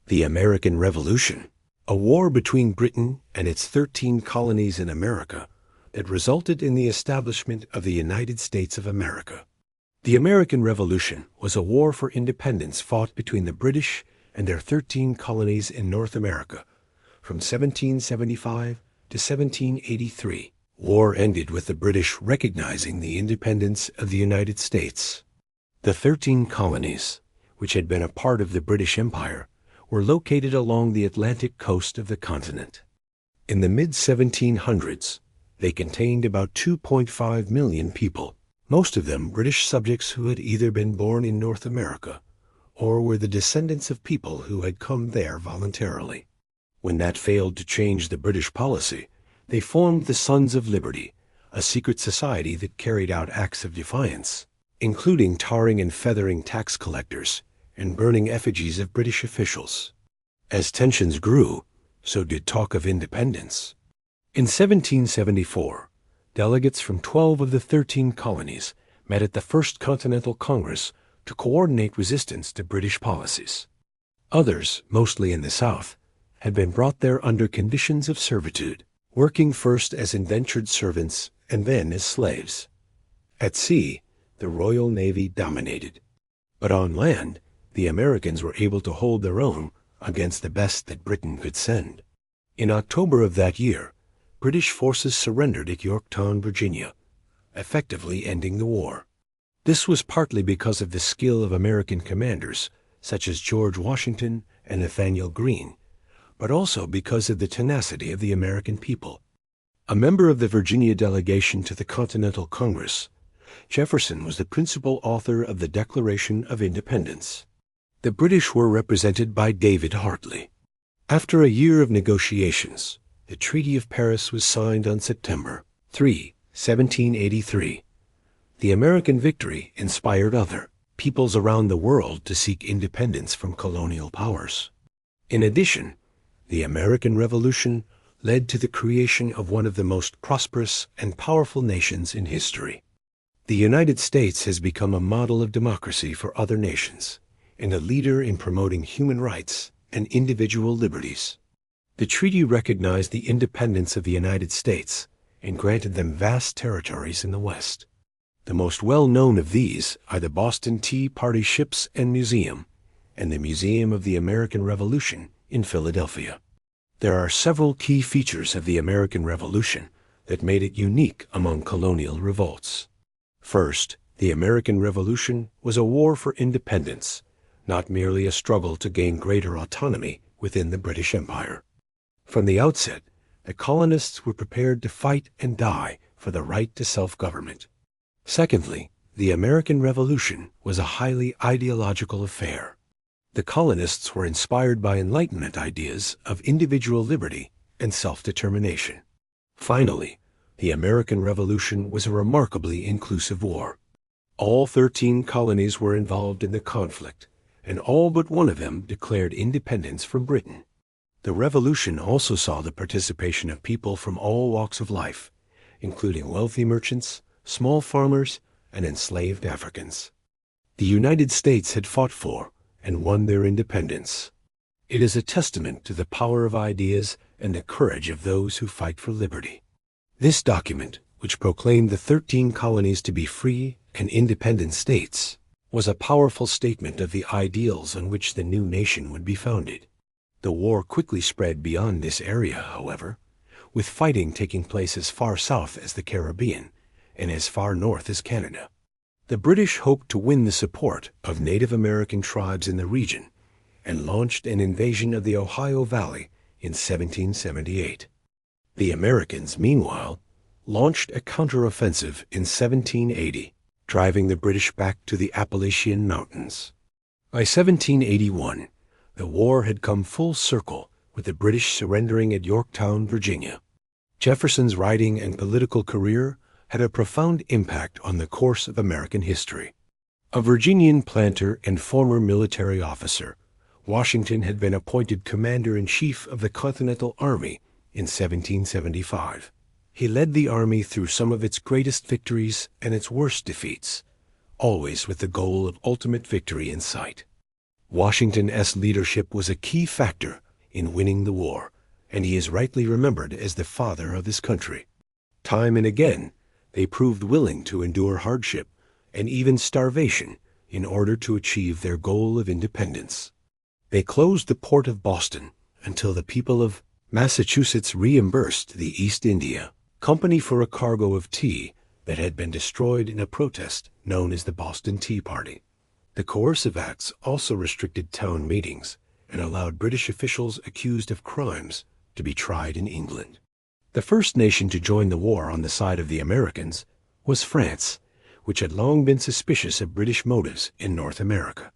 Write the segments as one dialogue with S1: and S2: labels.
S1: The American Revolution, a war between Britain and its 13 colonies in America that resulted in the establishment of the United States of America. The American Revolution was a war for independence fought between the British and their 13 colonies in North America from 1775 to 1783. War ended with the British recognizing the independence of the United States. The 13 colonies, which had been a part of the British Empire, were located along the Atlantic coast of the continent. In the mid-1700s, they contained about 2.5 million people, most of them British subjects who had either been born in North America or were the descendants of people who had come there voluntarily. When that failed to change the British policy, they formed the Sons of Liberty, a secret society that carried out acts of defiance, including tarring and feathering tax collectors and burning effigies of British officials. As tensions grew, so did talk of independence. In 1774, delegates from 12 of the 13 colonies met at the First Continental Congress to coordinate resistance to British policies. Others, mostly in the South, had been brought there under conditions of servitude, working first as indentured servants and then as slaves. At sea, the Royal Navy dominated. But on land, the Americans were able to hold their own against the best that Britain could send. In October of that year, British forces surrendered at Yorktown, Virginia, effectively ending the war. This was partly because of the skill of American commanders, such as George Washington and Nathanael Greene, but also because of the tenacity of the American people. A member of the Virginia delegation to the Continental Congress, Jefferson was the principal author of the Declaration of Independence. The British were represented by David Hartley. After a year of negotiations, the Treaty of Paris was signed on September 3, 1783. The American victory inspired other peoples around the world to seek independence from colonial powers. In addition, the American Revolution led to the creation of one of the most prosperous and powerful nations in history. The United States has become a model of democracy for other nations and a leader in promoting human rights and individual liberties. The treaty recognized the independence of the United States and granted them vast territories in the West. The most well-known of these are the Boston Tea Party Ships and Museum and the Museum of the American Revolution in Philadelphia. There are several key features of the American Revolution that made it unique among colonial revolts. First, the American Revolution was a war for independence, not merely a struggle to gain greater autonomy within the British Empire. From the outset, the colonists were prepared to fight and die for the right to self-government. Secondly, the American Revolution was a highly ideological affair. The colonists were inspired by Enlightenment ideas of individual liberty and self-determination. Finally, the American Revolution was a remarkably inclusive war. All 13 colonies were involved in the conflict, and all but one of them declared independence from Britain. The Revolution also saw the participation of people from all walks of life, including wealthy merchants, small farmers, and enslaved Africans. The United States had fought for and won their independence. It is a testament to the power of ideas and the courage of those who fight for liberty. This document, which proclaimed the 13 colonies to be free and independent states, was a powerful statement of the ideals on which the new nation would be founded. The war quickly spread beyond this area, however, with fighting taking place as far south as the Caribbean and as far north as Canada. The British hoped to win the support of Native American tribes in the region and launched an invasion of the Ohio Valley in 1778. The Americans, meanwhile, launched a counteroffensive in 1780, driving the British back to the Appalachian Mountains. By 1781, the war had come full circle, with the British surrendering at Yorktown, Virginia. Jefferson's writing and political career had a profound impact on the course of American history. A Virginian planter and former military officer, Washington had been appointed commander-in-chief of the Continental Army in 1775. He led the army through some of its greatest victories and its worst defeats, always with the goal of ultimate victory in sight. Washington's leadership was a key factor in winning the war, and he is rightly remembered as the father of his country. Time and again, they proved willing to endure hardship and even starvation in order to achieve their goal of independence. They closed the port of Boston until the people of Massachusetts reimbursed the East India Company for a cargo of tea that had been destroyed in a protest known as the Boston Tea Party. The coercive acts also restricted town meetings and allowed British officials accused of crimes to be tried in England. The first nation to join the war on the side of the Americans was France, which had long been suspicious of British motives in North America.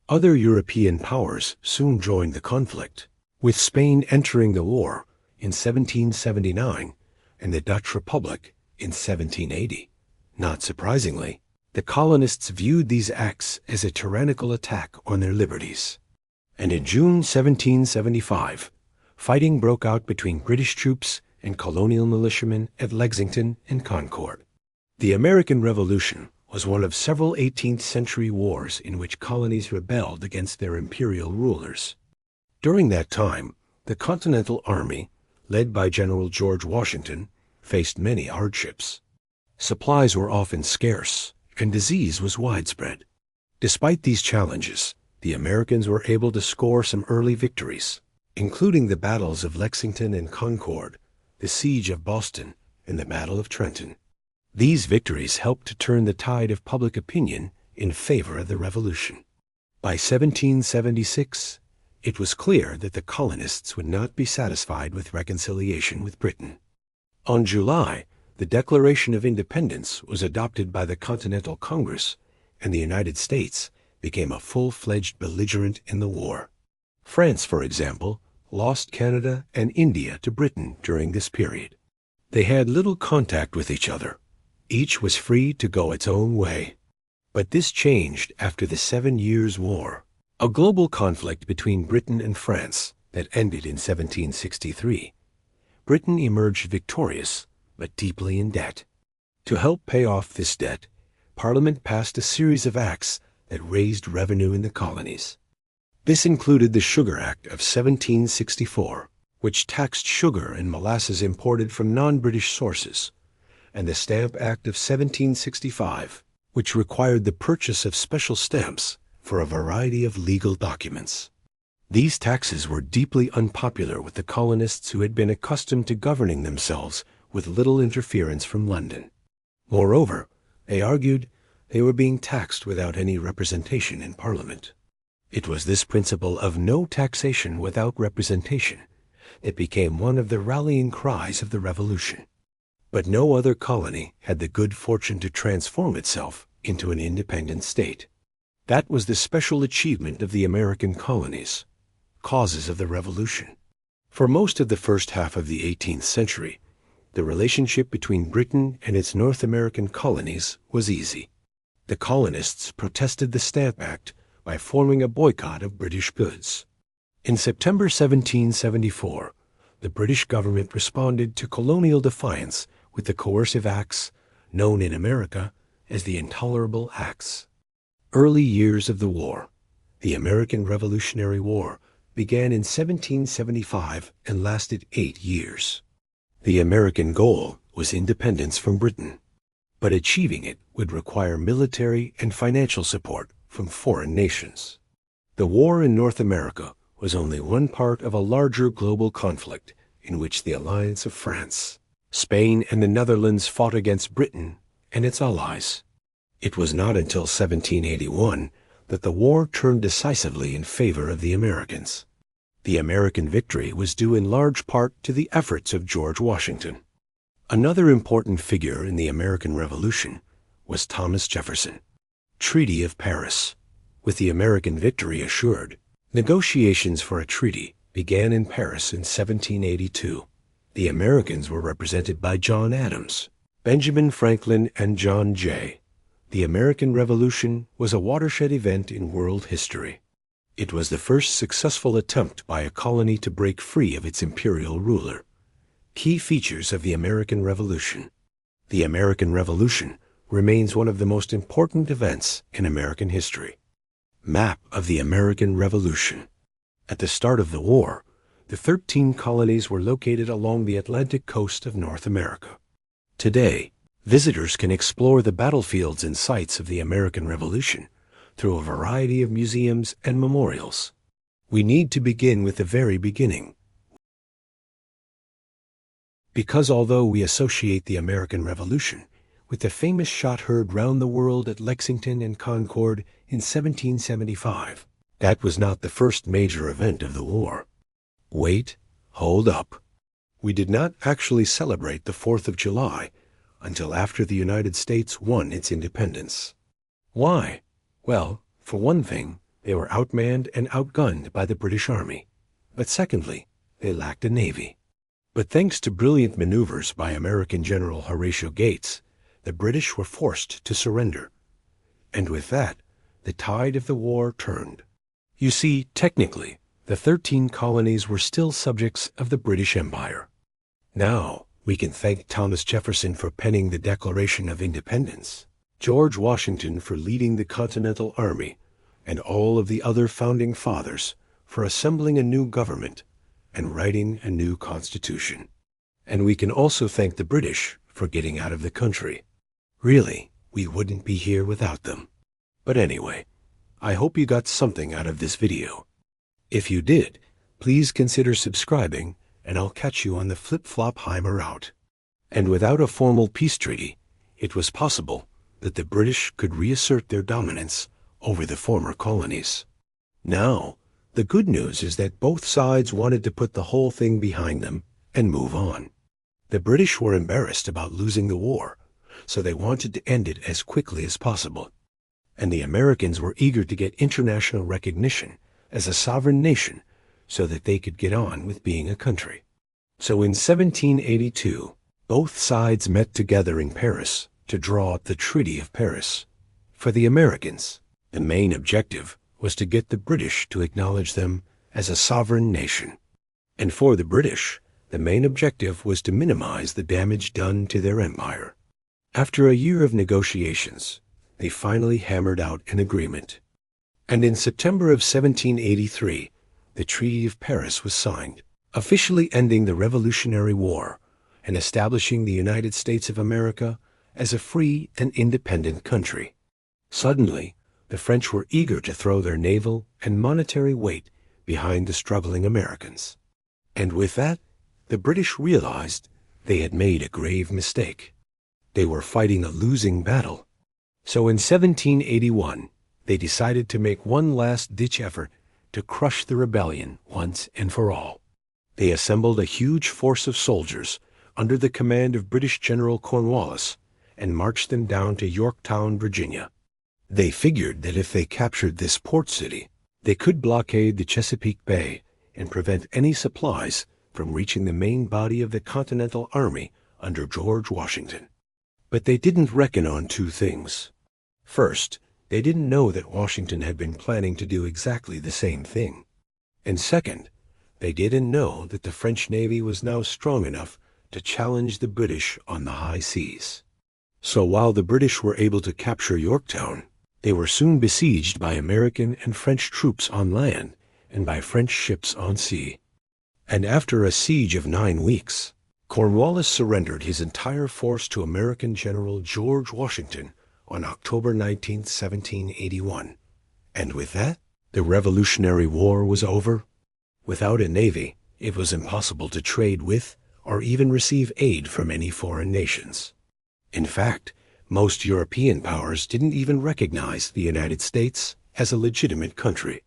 S1: Other European powers soon joined the conflict, with Spain entering the war in 1779 and the Dutch Republic in 1780. Not surprisingly, the colonists viewed these acts as a tyrannical attack on their liberties. And in June 1775, fighting broke out between British troops and colonial militiamen at Lexington and Concord. The American Revolution was one of several 18th-century wars in which colonies rebelled against their imperial rulers. During that time, the Continental Army, led by General George Washington, faced many hardships. Supplies were often scarce, and disease was widespread. Despite these challenges, the Americans were able to score some early victories, including the battles of Lexington and Concord, the Siege of Boston, and the Battle of Trenton. These victories helped to turn the tide of public opinion in favor of the Revolution. By 1776, it was clear that the colonists would not be satisfied with reconciliation with Britain. On July, the Declaration of Independence was adopted by the Continental Congress, and the United States became a full-fledged belligerent in the war. France, for example, lost Canada and India to Britain during this period. They had little contact with each other. Each was free to go its own way. But this changed after the 7 Years' War, a global conflict between Britain and France that ended in 1763. Britain emerged victorious, but deeply in debt. To help pay off this debt, Parliament passed a series of acts that raised revenue in the colonies. This included the Sugar Act of 1764, which taxed sugar and molasses imported from non-British sources, and the Stamp Act of 1765, which required the purchase of special stamps for a variety of legal documents. These taxes were deeply unpopular with the colonists who had been accustomed to governing themselves with little interference from London. Moreover, they argued they were being taxed without any representation in Parliament. It was this principle of no taxation without representation that became one of the rallying cries of the Revolution. But no other colony had the good fortune to transform itself into an independent state. That was the special achievement of the American colonies, causes of the Revolution. For most of the first half of the 18th century, the relationship between Britain and its North American colonies was easy. The colonists protested the Stamp Act by forming a boycott of British goods. In September 1774, the British government responded to colonial defiance with the coercive acts known in America as the Intolerable Acts. Early years of the war. The American Revolutionary War began in 1775 and lasted 8 years. The American goal was independence from Britain, but achieving it would require military and financial support from foreign nations. The war in North America was only one part of a larger global conflict in which the alliance of France, Spain, and the Netherlands fought against Britain and its allies. It was not until 1781 that the war turned decisively in favor of the Americans. The American victory was due in large part to the efforts of George Washington. Another important figure in the American Revolution was Thomas Jefferson. Treaty of Paris. With the American victory assured, negotiations for a treaty began in Paris in 1782. The Americans were represented by John Adams, Benjamin Franklin, and John Jay. The American Revolution was a watershed event in world history. It was the first successful attempt by a colony to break free of its imperial ruler. Key features of the American Revolution. The American Revolution remains one of the most important events in American history. Map of the American Revolution. At the start of the war, the 13 colonies were located along the Atlantic coast of North America. Today, visitors can explore the battlefields and sites of the American Revolution through a variety of museums and memorials. We need to begin with the very beginning, because although we associate the American Revolution with the famous shot heard round the world at Lexington and Concord in 1775, that was not the first major event of the war. Wait, hold up. We did not actually celebrate the 4th of July until after the United States won its independence. Why? Well, for one thing, they were outmanned and outgunned by the British Army. But secondly, they lacked a navy. But thanks to brilliant maneuvers by American General Horatio Gates, the British were forced to surrender. And with that, the tide of the war turned. You see, technically, the 13 colonies were still subjects of the British Empire. Now, we can thank Thomas Jefferson for penning the Declaration of Independence, George Washington for leading the Continental Army, and all of the other founding fathers for assembling a new government and writing a new constitution. And we can also thank the British for getting out of the country. Really, we wouldn't be here without them. But anyway, I hope you got something out of this video. If you did, please consider subscribing, and I'll catch you on the flip-flop-heimer out. And without a formal peace treaty, it was possible that the British could reassert their dominance over the former colonies. Now, the good news is that both sides wanted to put the whole thing behind them and move on. The British were embarrassed about losing the war, so they wanted to end it as quickly as possible. And the Americans were eager to get international recognition as a sovereign nation so that they could get on with being a country. So in 1782, both sides met together in Paris to draw up the Treaty of Paris. For the Americans, the main objective was to get the British to acknowledge them as a sovereign nation. And for the British, the main objective was to minimize the damage done to their empire. After a year of negotiations, they finally hammered out an agreement. And in September of 1783, the Treaty of Paris was signed, officially ending the Revolutionary War and establishing the United States of America as a free and independent country. Suddenly, the French were eager to throw their naval and monetary weight behind the struggling Americans. And with that, the British realized they had made a grave mistake. They were fighting a losing battle. So in 1781, they decided to make one last-ditch effort to crush the rebellion once and for all. They assembled a huge force of soldiers under the command of British General Cornwallis and marched them down to Yorktown, Virginia. They figured that if they captured this port city, they could blockade the Chesapeake Bay and prevent any supplies from reaching the main body of the Continental Army under George Washington. But they didn't reckon on two things. First, they didn't know that Washington had been planning to do exactly the same thing. And second, they didn't know that the French Navy was now strong enough to challenge the British on the high seas. So while the British were able to capture Yorktown, they were soon besieged by American and French troops on land and by French ships on sea. And after a siege of 9 weeks, Cornwallis surrendered his entire force to American General George Washington on October 19, 1781. And with that, the Revolutionary War was over. Without a navy, it was impossible to trade with or even receive aid from any foreign nations. In fact, most European powers didn't even recognize the United States as a legitimate country.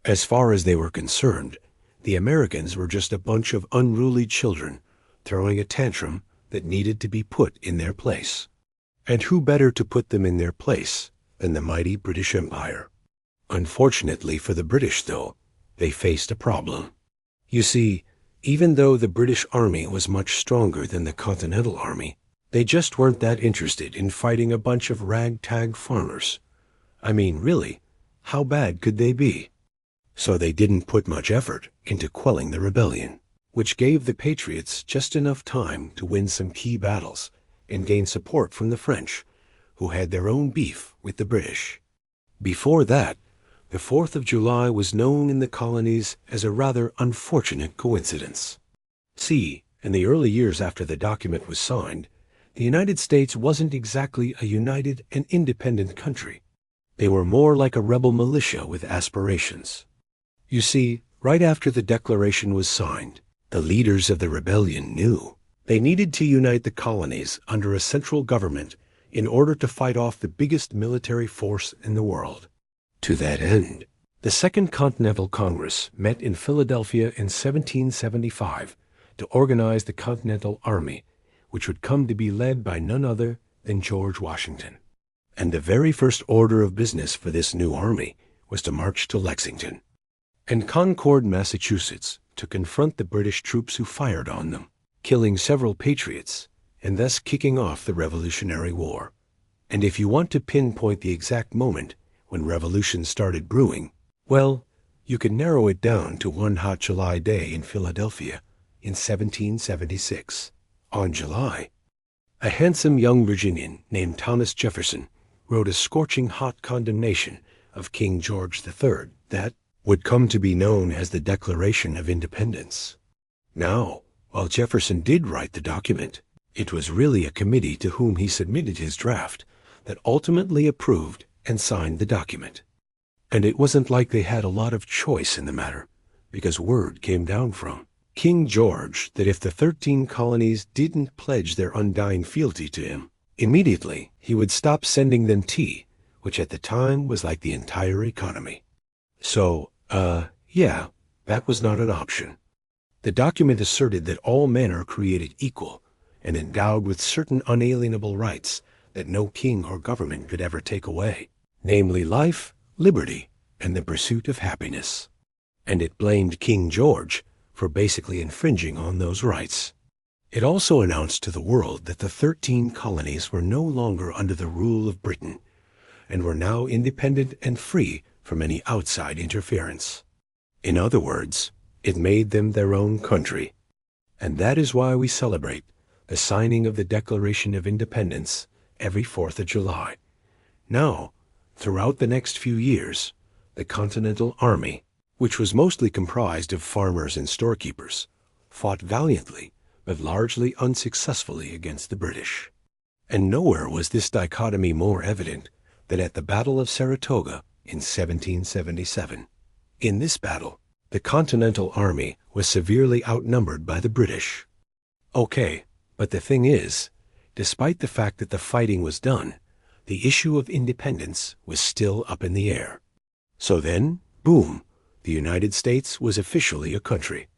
S1: As far as they were concerned, the Americans were just a bunch of unruly children throwing a tantrum that needed to be put in their place. And who better to put them in their place than the mighty British Empire? Unfortunately for the British, though, they faced a problem. You see, even though the British Army was much stronger than the Continental Army, they just weren't that interested in fighting a bunch of ragtag farmers. I mean, really, how bad could they be? So they didn't put much effort into quelling the rebellion, which gave the Patriots just enough time to win some key battles and gain support from the French, who had their own beef with the British. Before that, The 4th of July was known in the colonies as a rather unfortunate coincidence. See, in the early years after the document was signed, the United States wasn't exactly a united and independent country. They were more like a rebel militia with aspirations. You see, right after the Declaration was signed, the leaders of the rebellion knew they needed to unite the colonies under a central government in order to fight off the biggest military force in the world. To that end, the Second Continental Congress met in Philadelphia in 1775 to organize the Continental Army, which would come to be led by none other than George Washington. And the very first order of business for this new army was to march to Lexington and Concord, Massachusetts, to confront the British troops who fired on them, killing several patriots, and thus kicking off the Revolutionary War. And if you want to pinpoint the exact moment when revolution started brewing, well, you can narrow it down to one hot July day in Philadelphia in 1776. On July, a handsome young Virginian named Thomas Jefferson wrote a scorching hot condemnation of King George III that would come to be known as the Declaration of Independence. Now, while Jefferson did write the document, it was really a committee to whom he submitted his draft that ultimately approved and signed the document. And it wasn't like they had a lot of choice in the matter, because word came down from King George that if the 13 colonies didn't pledge their undying fealty to him, immediately he would stop sending them tea, which at the time was like the entire economy. So, yeah, that was not an option. The document asserted that all men are created equal and endowed with certain unalienable rights that no king or government could ever take away, namely life, liberty, and the pursuit of happiness. And it blamed King George for basically infringing on those rights. It also announced to the world that the 13 colonies were no longer under the rule of Britain and were now independent and free from any outside interference. In other words, it made them their own country. And that is why we celebrate the signing of the Declaration of Independence every 4th of July. Now, throughout the next few years, the Continental Army, which was mostly comprised of farmers and storekeepers, fought valiantly but largely unsuccessfully against the British. And nowhere was this dichotomy more evident than at the Battle of Saratoga in 1777. In this battle, the Continental Army was severely outnumbered by the British. Okay, but the thing is, despite the fact that the fighting was done, the issue of independence was still up in the air. So then, boom, the United States was officially a country.